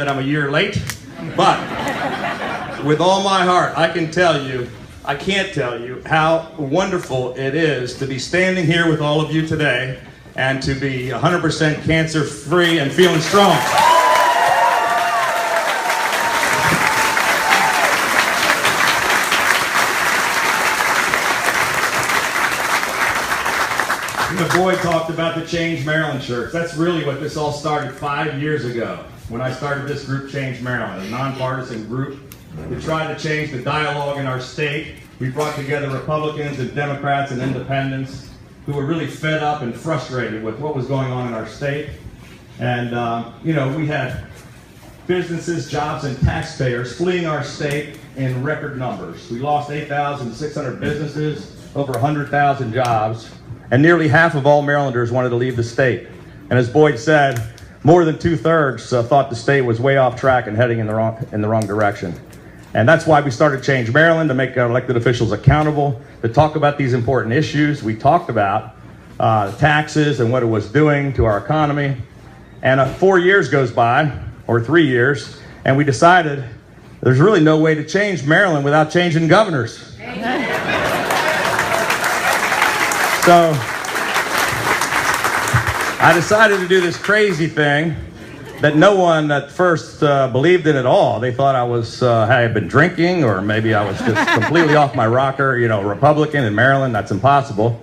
that I'm a year late, but with all my heart, I can't tell you how wonderful it is to be standing here with all of you today and to be 100% cancer-free and feeling strong. The boy talked about the Change Maryland shirts. That's really what this all started 5 years ago when I started this group, Change Maryland, a nonpartisan group to try to change the dialogue in our state. We brought together Republicans and Democrats and independents who were really fed up and frustrated with what was going on in our state. And, we had businesses, jobs, and taxpayers fleeing our state in record numbers. We lost 8,600 businesses, over 100,000 jobs. And nearly half of all Marylanders wanted to leave the state. And as Boyd said, more than 2/3 thought the state was way off track and heading in the wrong direction. And that's why we started Change Maryland, to make our elected officials accountable, to talk about these important issues. We talked about taxes and what it was doing to our economy. And 4 years goes by, or 3 years, and we decided there's really no way to change Maryland without changing governors. So I decided to do this crazy thing that no one at first believed in at all. They thought I had been drinking, or maybe I was just completely off my rocker, Republican in Maryland. That's impossible.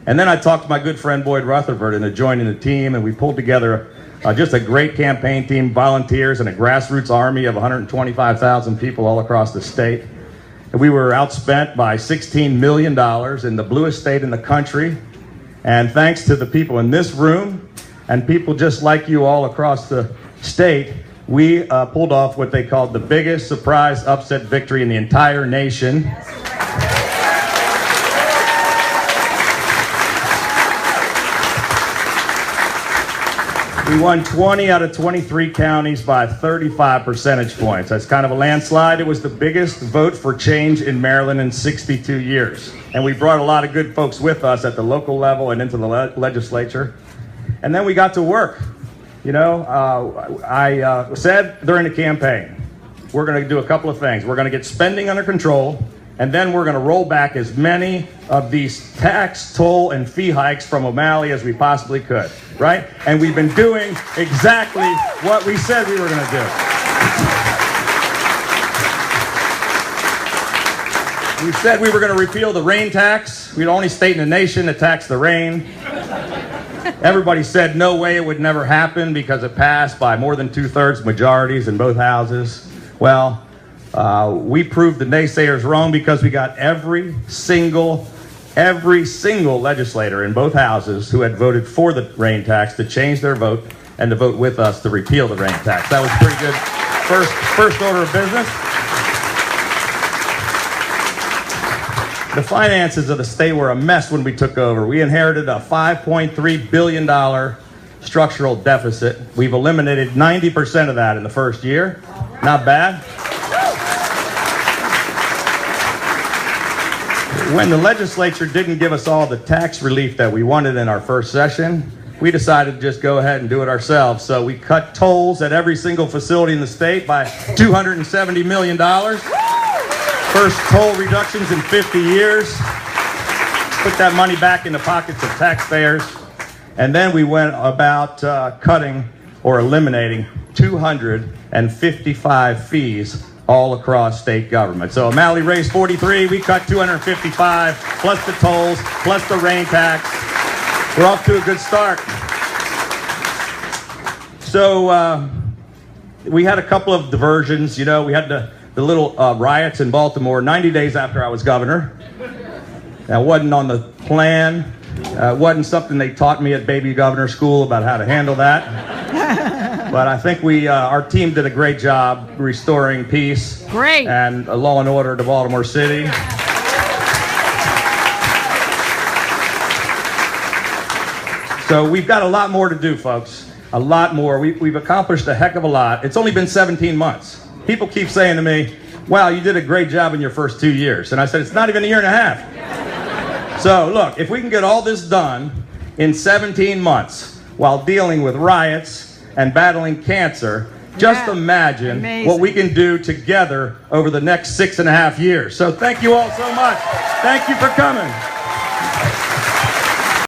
And then I talked to my good friend Boyd Rutherford into joining the team, and we pulled together just a great campaign team, volunteers, and a grassroots army of 125,000 people all across the state. We were outspent by $16 million in the bluest state in the country. And thanks to the people in this room and people just like you all across the state, we pulled off what they called the biggest surprise upset victory in the entire nation. We won 20 out of 23 counties by 35 percentage points. That's kind of a landslide. It was the biggest vote for change in Maryland in 62 years. And we brought a lot of good folks with us at the local level and into the legislature. And then we got to work. I said during the campaign, we're going to do a couple of things. We're going to get spending under control, and then we're going to roll back as many of these tax, toll, and fee hikes from O'Malley as we possibly could, right? And we've been doing exactly what we said we were going to do. We said we were going to repeal the rain tax. We're the only state in the nation that taxed the rain. Everybody said no way, it would never happen because it passed by more than 2/3 majorities in both houses. Well, we proved the naysayers wrong because we got every single legislator in both houses who had voted for the rain tax to change their vote and to vote with us to repeal the rain tax. That was pretty good first order of business. The finances of the state were a mess when we took over. We inherited a $5.3 billion structural deficit. We've eliminated 90% of that in the first year. Not bad. When the legislature didn't give us all the tax relief that we wanted in our first session, we decided to just go ahead and do it ourselves. So we cut tolls at every single facility in the state by $270 million. First toll reductions in 50 years. Put that money back in the pockets of taxpayers. And then we went about cutting or eliminating 255 fees all across state government. So O'Malley raised 43, we cut 255, plus the tolls, plus the rain tax. We're off to a good start. So we had a couple of diversions. We had the little riots in Baltimore 90 days after I was governor. That wasn't on the plan. It wasn't something they taught me at baby governor school about how to handle that. But I think our team did a great job restoring peace and law and order to Baltimore City. So we've got a lot more to do, folks. A lot more. We've accomplished a heck of a lot. It's only been 17 months. People keep saying to me, wow, you did a great job in your first 2 years. And I said, it's not even a year and a half. So look, if we can get all this done in 17 months while dealing with riots and battling cancer, Just imagine what we can do together over the next 6.5 years. So thank you all so much. Thank you for coming.